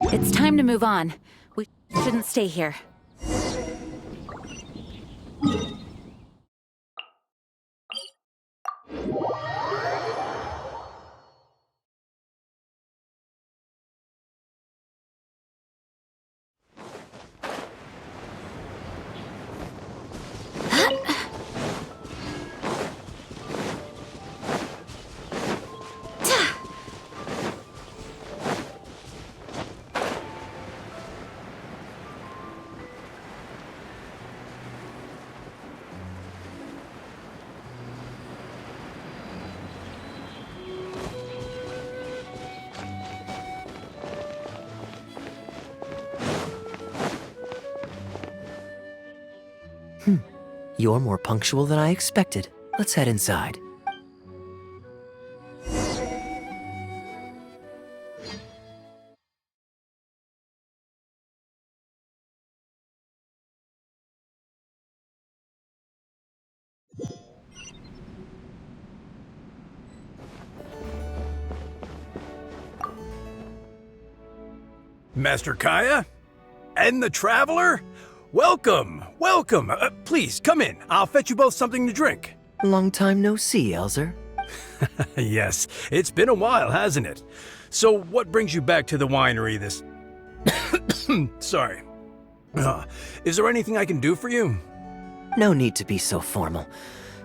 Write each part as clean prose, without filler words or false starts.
It's time to move on. We shouldn't stay here. You're more punctual than I expected. Let's head inside. Master Kaeya? And the Traveler? Welcome, welcome. Please, come in. I'll fetch you both something to drink. Long time no see, Elzer. Yes, it's been a while, hasn't it? So what brings you back to the winery this... Sorry. Is there anything I can do for you? No need to be so formal.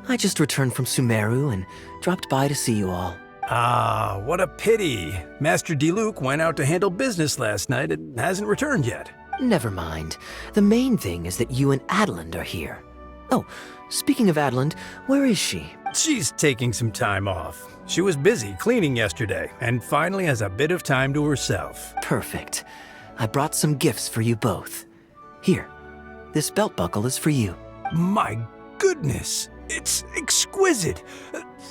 I just returned from Sumeru and dropped by to see you all. Ah, what a pity. Master Diluc went out to handle business last night and hasn't returned yet. Never mind. The main thing is that you and Adeland are here. Oh, speaking of Adeland, where is she? She's taking some time off. She was busy cleaning yesterday and finally has a bit of time to herself. Perfect. I brought some gifts for you both. Here, this belt buckle is for you. My goodness, it's exquisite.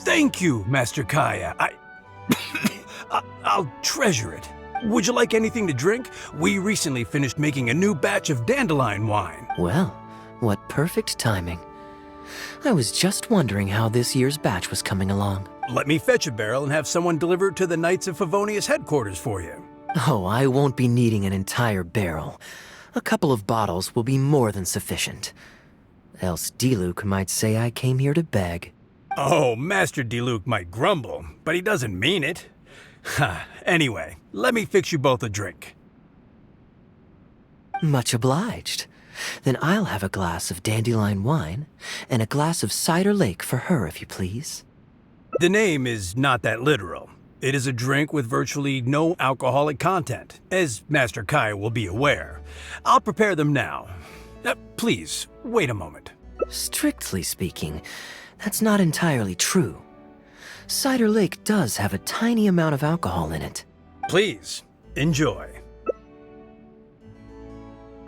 Thank you, Master Kaeya. I'll treasure it. Would you like anything to drink? We recently finished making a new batch of dandelion wine. Well, what perfect timing. I was just wondering how this year's batch was coming along. Let me fetch a barrel and have someone deliver it to the Knights of Favonius headquarters for you. Oh, I won't be needing an entire barrel. A couple of bottles will be more than sufficient. Else Diluc might say I came here to beg. Oh, Master Diluc might grumble, but he doesn't mean it. Anyway, let me fix you both a drink. Much obliged. Then I'll have a glass of dandelion wine and a glass of cider lake for her, if you please. The name is not that literal. It is a drink with virtually no alcoholic content, as Master Kaeya will be aware. I'll prepare them now. Please, wait a moment. Strictly speaking, that's not entirely true. Cider Lake does have a tiny amount of alcohol in it. Please, enjoy.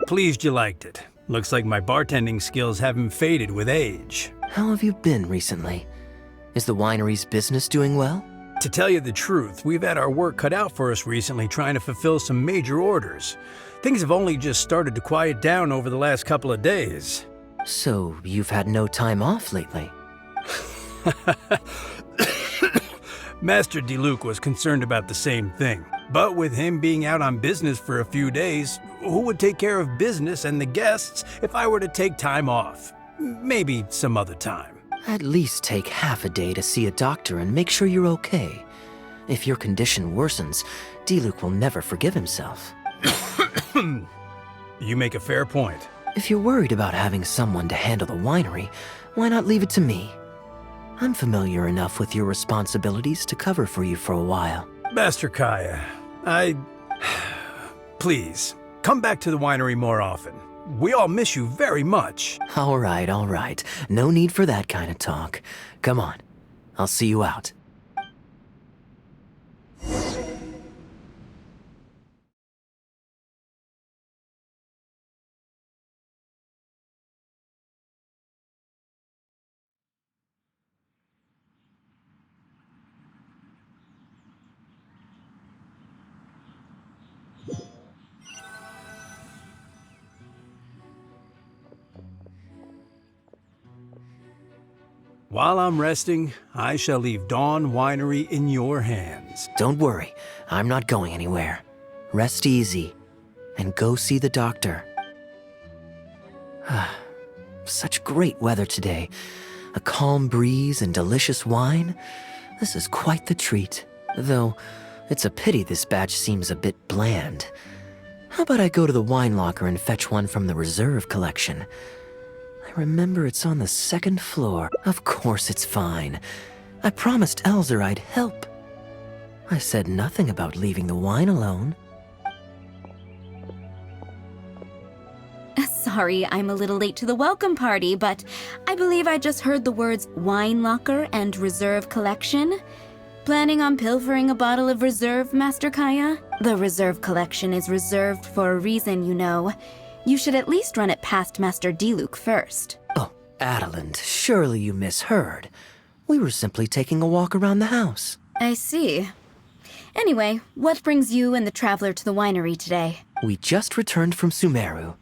Pleased you liked it. Looks like my bartending skills haven't faded with age. How have you been recently? Is the winery's business doing well? To tell you the truth, we've had our work cut out for us recently trying to fulfill some major orders. Things have only just started to quiet down over the last couple of days. So you've had no time off lately? Master Diluc was concerned about the same thing. But with him being out on business for a few days, who would take care of business and the guests if I were to take time off? Maybe some other time. At least take half a day to see a doctor and make sure you're okay. If your condition worsens, Diluc will never forgive himself. You make a fair point. If you're worried about having someone to handle the winery, why not leave it to me? I'm familiar enough with your responsibilities to cover for you for a while. Master Kaeya, Please, come back to the winery more often. We all miss you very much. All right. No need for that kind of talk. Come on, I'll see you out. While I'm resting, I shall leave Dawn Winery in your hands. Don't worry, I'm not going anywhere. Rest easy, and go see the doctor. Such great weather today. A calm breeze and delicious wine. This is quite the treat. Though, it's a pity this batch seems a bit bland. How about I go to the wine locker and fetch one from the reserve collection? I remember it's on the second floor. Of course it's fine. I promised Elzer I'd help. I said nothing about leaving the wine alone. Sorry, I'm a little late to the welcome party, but I believe I just heard the words wine locker and reserve collection. Planning on pilfering a bottle of reserve, Master Kaeya? The reserve collection is reserved for a reason, you know. You should at least run it past Master Diluc first. Oh, Adeland, surely you misheard. We were simply taking a walk around the house. I see. Anyway, what brings you and the traveler to the winery today? We just returned from Sumeru.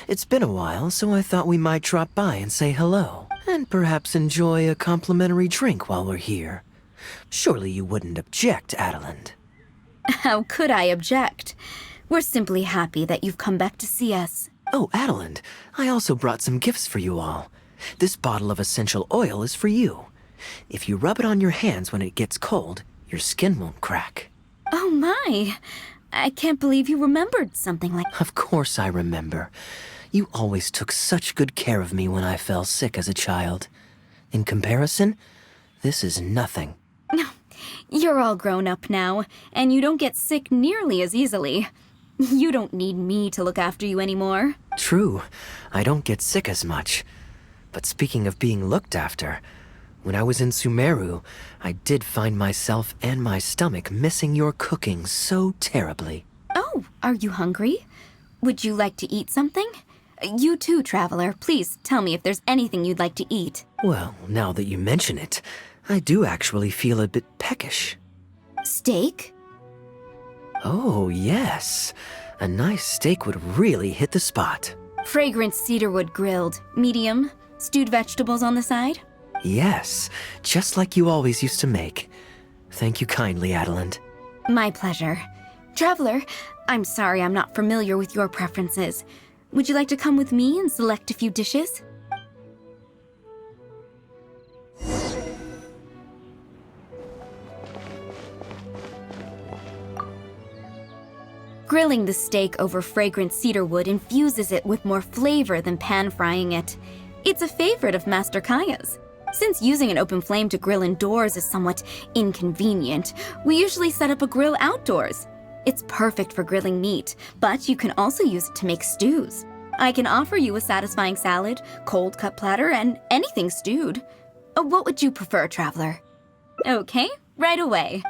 It's been a while, so I thought we might drop by and say hello. And perhaps enjoy a complimentary drink while we're here. Surely you wouldn't object, Adeland. How could I object? We're simply happy that you've come back to see us. Oh, Adeland, I also brought some gifts for you all. This bottle of essential oil is for you. If you rub it on your hands when it gets cold, your skin won't crack. Oh my! I can't believe you remembered something like... Of course I remember. You always took such good care of me when I fell sick as a child. In comparison, this is nothing. You're all grown up now, and you don't get sick nearly as easily. You don't need me to look after you anymore. True, I don't get sick as much. But speaking of being looked after, when I was in Sumeru, I did find myself and my stomach missing your cooking so terribly. Oh, are you hungry? Would you like to eat something? You too, traveler. Please tell me if there's anything you'd like to eat. Well, now that you mention it, I do actually feel a bit peckish. Steak? Oh, yes. A nice steak would really hit the spot. Fragrant cedarwood grilled, medium, stewed vegetables on the side? Yes, just like you always used to make. Thank you kindly, Adeland. My pleasure. Traveler, I'm sorry I'm not familiar with your preferences. Would you like to come with me and select a few dishes? Grilling the steak over fragrant cedarwood infuses it with more flavor than pan-frying it. It's a favorite of Master Kaeya's. Since using an open flame to grill indoors is somewhat inconvenient, we usually set up a grill outdoors. It's perfect for grilling meat, but you can also use it to make stews. I can offer you a satisfying salad, cold cut platter, and anything stewed. What would you prefer, traveler? Okay, right away.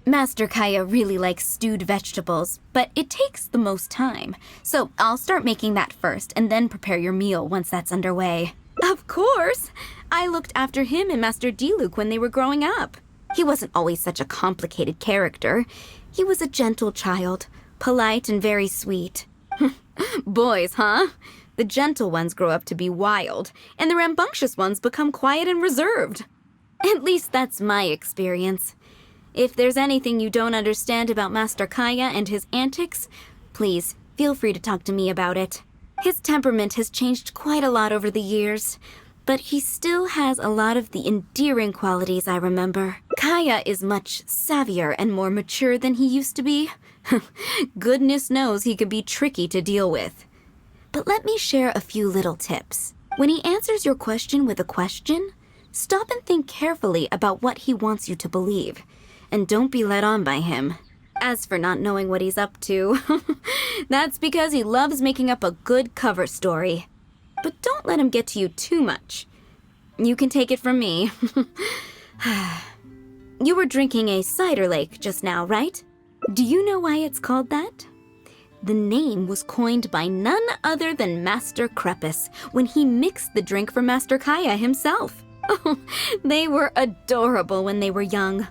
Master Kaeya really likes stewed vegetables, but it takes the most time. So I'll start making that first and then prepare your meal once that's underway. Of course! I looked after him and Master Diluc when they were growing up. He wasn't always such a complicated character. He was a gentle child, polite and very sweet. Boys, huh? The gentle ones grow up to be wild, and the rambunctious ones become quiet and reserved. At least that's my experience. If there's anything you don't understand about Master Kaeya and his antics, please feel free to talk to me about it. His temperament has changed quite a lot over the years, but he still has a lot of the endearing qualities I remember. Kaeya is much savvier and more mature than he used to be. Goodness knows he could be tricky to deal with. But let me share a few little tips. When he answers your question with a question, stop and think carefully about what he wants you to believe. And don't be led on by him. As for not knowing what he's up to, that's because he loves making up a good cover story. But don't let him get to you too much. You can take it from me. You were drinking a cider lake just now, right? Do you know why it's called that? The name was coined by none other than Master Crepus when he mixed the drink for Master Kaeya himself. They were adorable when they were young.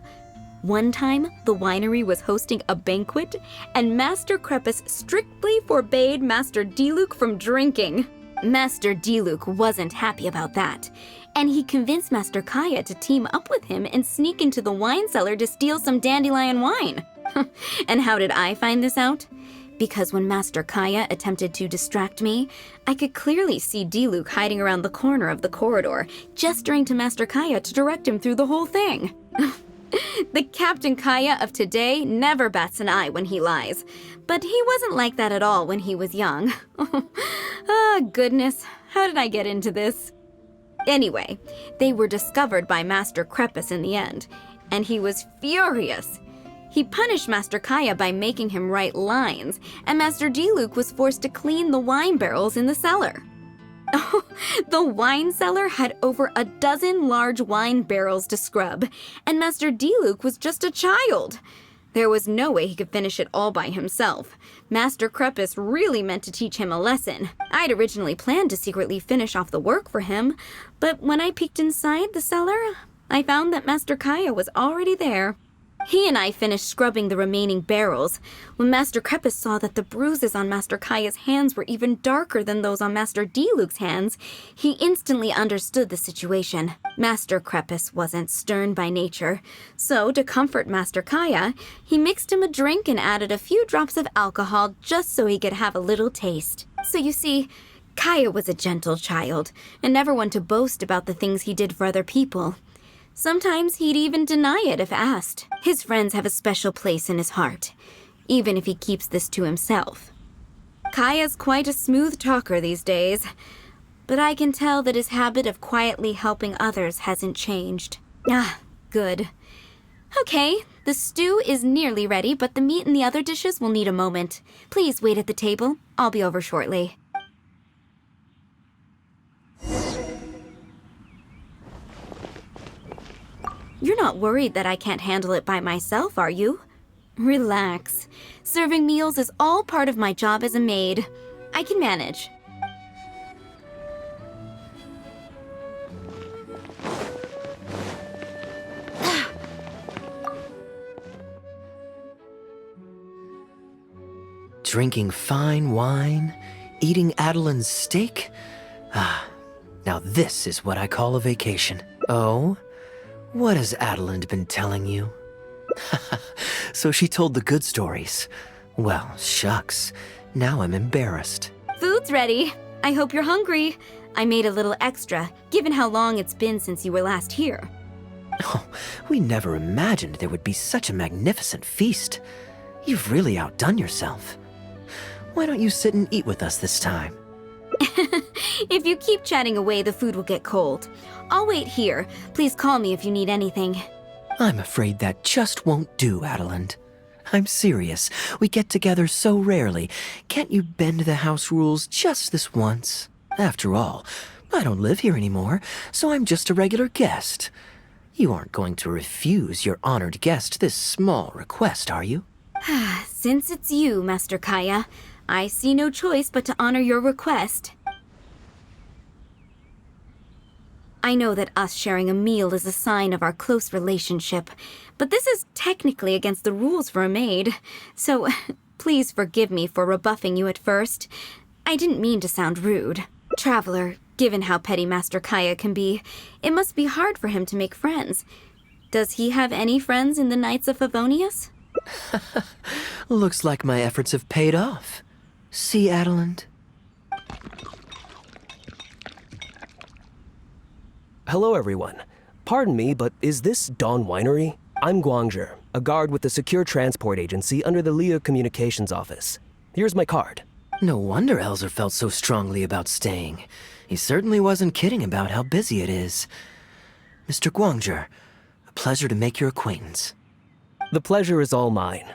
One time, the winery was hosting a banquet, and Master Crepus strictly forbade Master Diluc from drinking. Master Diluc wasn't happy about that, and he convinced Master Kaeya to team up with him and sneak into the wine cellar to steal some dandelion wine. And how did I find this out? Because when Master Kaeya attempted to distract me, I could clearly see Diluc hiding around the corner of the corridor, gesturing to Master Kaeya to direct him through the whole thing. The Captain Kaeya of today never bats an eye when he lies, but he wasn't like that at all when he was young. Oh, goodness, how did I get into this? Anyway, they were discovered by Master Crepus in the end, and he was furious. He punished Master Kaeya by making him write lines, and Master Diluc was forced to clean the wine barrels in the cellar. Oh, the wine cellar had over a dozen large wine barrels to scrub, and Master Diluc was just a child. There was no way he could finish it all by himself. Master Crepus really meant to teach him a lesson. I'd originally planned to secretly finish off the work for him, but when I peeked inside the cellar, I found that Master Kaeya was already there. He and I finished scrubbing the remaining barrels. When Master Crepus saw that the bruises on Master Kaeya's hands were even darker than those on Master Diluc's hands, he instantly understood the situation. Master Crepus wasn't stern by nature, so to comfort Master Kaeya, he mixed him a drink and added a few drops of alcohol just so he could have a little taste. So you see, Kaeya was a gentle child, and never one to boast about the things he did for other people. Sometimes he'd even deny it if asked. His friends have a special place in his heart, even if he keeps this to himself. Kaeya's quite a smooth talker these days, but I can tell that his habit of quietly helping others hasn't changed. Ah, good. Okay, the stew is nearly ready, but the meat and the other dishes will need a moment. Please wait at the table. I'll be over shortly. You're not worried that I can't handle it by myself, are you? Relax. Serving meals is all part of my job as a maid. I can manage. Drinking fine wine, eating Adeline's steak? Ah, now this is what I call a vacation. Oh? What has Adeline been telling you? So she told the good stories. Well, shucks. Now I'm embarrassed. Food's ready. I hope you're hungry. I made a little extra, given how long it's been since you were last here. Oh, we never imagined there would be such a magnificent feast. You've really outdone yourself. Why don't you sit and eat with us this time? If you keep chatting away, the food will get cold. I'll wait here. Please call me if you need anything. I'm afraid that just won't do, Adeline. I'm serious. We get together so rarely. Can't you bend the house rules just this once? After all, I don't live here anymore, so I'm just a regular guest. You aren't going to refuse your honored guest this small request, are you? Since it's you, Master Kaeya, I see no choice but to honor your request. I know that us sharing a meal is a sign of our close relationship, but this is technically against the rules for a maid, so please forgive me for rebuffing you at first. I didn't mean to sound rude. Traveler, given how petty Master Kaeya can be, it must be hard for him to make friends. Does he have any friends in the Knights of Favonius? Looks like my efforts have paid off. See, Adeline? Hello, everyone. Pardon me, but is this Dawn Winery? I'm Guangzhe, a guard with the Secure Transport Agency under the Leo Communications Office. Here's my card. No wonder Elzer felt so strongly about staying. He certainly wasn't kidding about how busy it is. Mr. Guangzhe, a pleasure to make your acquaintance. The pleasure is all mine.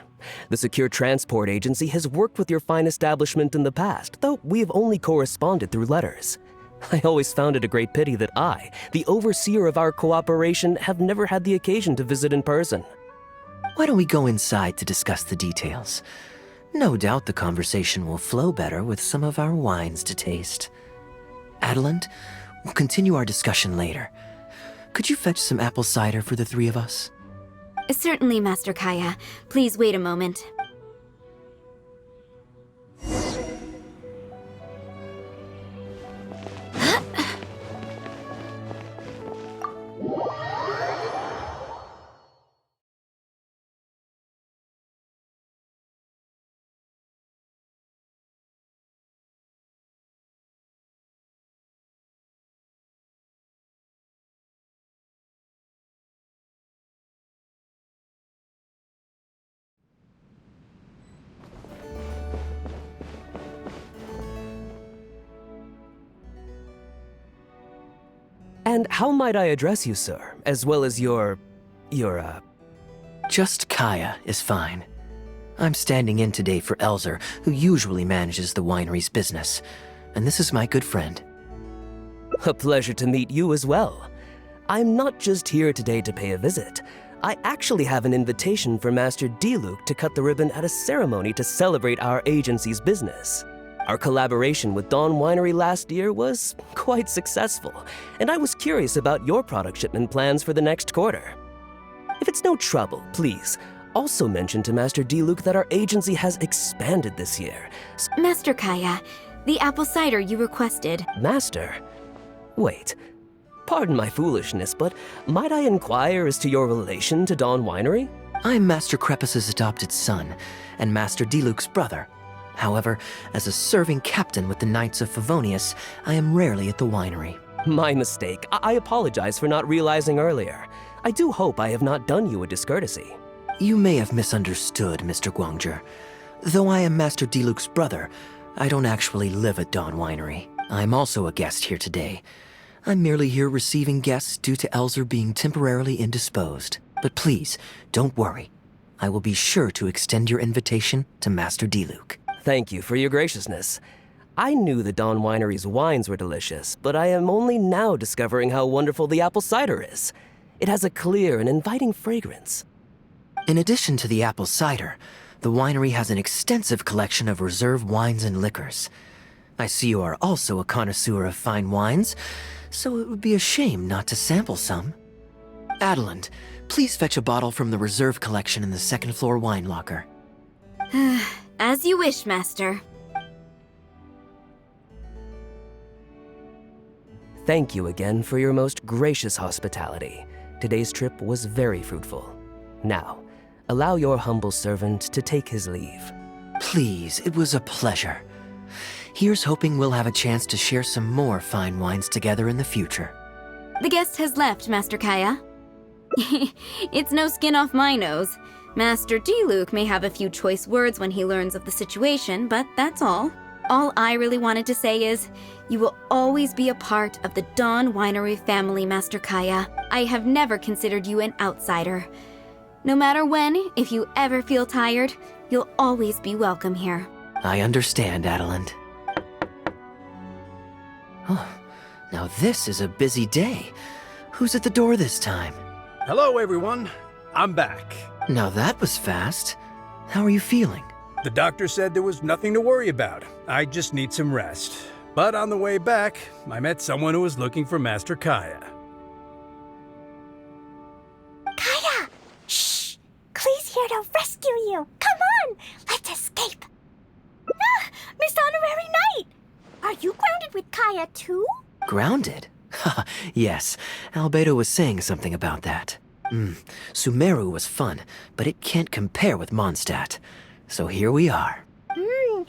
The Secure Transport Agency has worked with your fine establishment in the past, though we have only corresponded through letters. I always found it a great pity that I, the overseer of our cooperation, have never had the occasion to visit in person. Why don't we go inside to discuss the details? No doubt the conversation will flow better with some of our wines to taste. Adeline, we'll continue our discussion later. Could you fetch some apple cider for the three of us? Certainly, Master Kaeya. Please wait a moment. And how might I address you, sir, as well as your, Just Kaeya is fine. I'm standing in today for Elzer, who usually manages the winery's business. And this is my good friend. A pleasure to meet you as well. I'm not just here today to pay a visit. I actually have an invitation for Master Diluc to cut the ribbon at a ceremony to celebrate our agency's business. Our collaboration with Dawn Winery last year was quite successful, and I was curious about your product shipment plans for the next quarter. If it's no trouble, please, also mention to Master Diluc that our agency has expanded this year. Master Kaeya, the apple cider you requested. Master? Wait. Pardon my foolishness, but might I inquire as to your relation to Dawn Winery? I'm Master Krepus's adopted son, and Master Diluc's brother. However, as a serving captain with the Knights of Favonius, I am rarely at the winery. My mistake. I apologize for not realizing earlier. I do hope I have not done you a discourtesy. You may have misunderstood, Mr. Guangzhe. Though I am Master Diluc's brother, I don't actually live at Dawn Winery. I'm also a guest here today. I'm merely here receiving guests due to Elzer being temporarily indisposed. But please, don't worry. I will be sure to extend your invitation to Master Diluc. Thank you for your graciousness. I knew the Dawn Winery's wines were delicious, but I am only now discovering how wonderful the apple cider is. It has a clear and inviting fragrance. In addition to the apple cider, the winery has an extensive collection of reserve wines and liquors. I see you are also a connoisseur of fine wines, so it would be a shame not to sample some. Adeland, please fetch a bottle from the reserve collection in the second floor wine locker. As you wish, Master. Thank you again for your most gracious hospitality. Today's trip was very fruitful. Now, allow your humble servant to take his leave. Please, it was a pleasure. Here's hoping we'll have a chance to share some more fine wines together in the future. The guest has left, Master Kaeya. It's no skin off my nose. Master Diluc may have a few choice words when he learns of the situation, but that's all. All I really wanted to say is, you will always be a part of the Dawn Winery family, Master Kaeya. I have never considered you an outsider. No matter when, if you ever feel tired, you'll always be welcome here. I understand, Adeland. Oh, now this is a busy day. Who's at the door this time? Hello, everyone. I'm back. Now that was fast. How are you feeling? The doctor said there was nothing to worry about. I just need some rest. But on the way back, I met someone who was looking for Master Kaeya. Kaeya! Shh! Klee's here to rescue you! Come on! Let's escape! Ah! Miss Honorary Knight! Are you grounded with Kaeya too? Grounded? Haha, yes. Albedo was saying something about that. Sumeru was fun, but it can't compare with Mondstadt. So here we are. You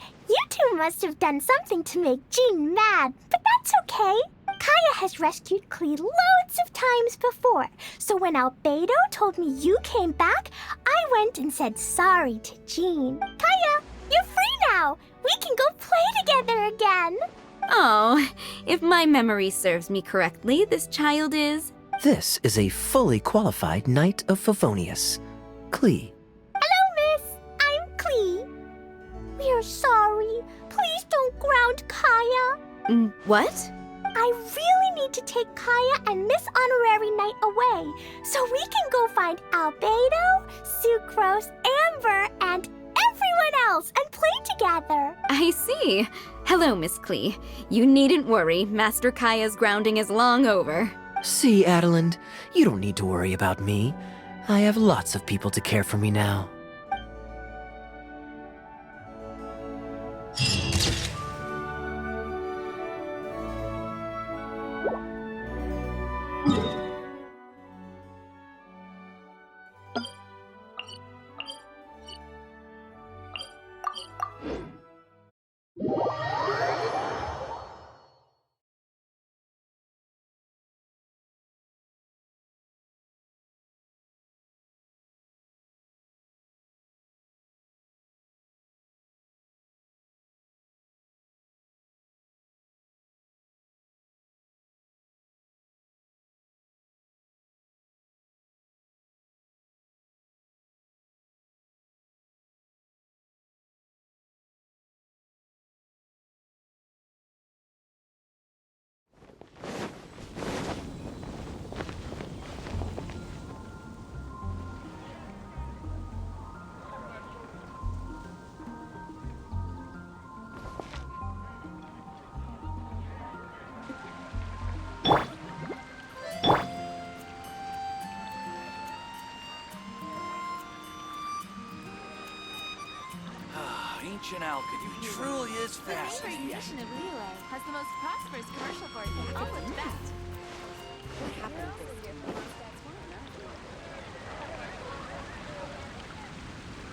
two must have done something to make Jean mad, but that's okay. Kaeya has rescued Klee loads of times before, so when Albedo told me you came back, I went and said sorry to Jean. Kaeya, you're free now! We can go play together again! Oh, if my memory serves me correctly, this child is... This is a fully qualified Knight of Favonius, Klee. Hello, miss. I'm Klee. We're sorry. Please don't ground Kaeya. What? I really need to take Kaeya and Miss Honorary Knight away so we can go find Albedo, Sucrose, Amber, and everyone else and play together. I see. Hello, Miss Klee. You needn't worry. Master Kaeya's grounding is long over. See, Adeland, you don't need to worry about me. I have lots of people to care for me now. ancient alchemy truly is fascinating. Edition of Relay has the most prosperous commercial for it in all of that. What happened this year?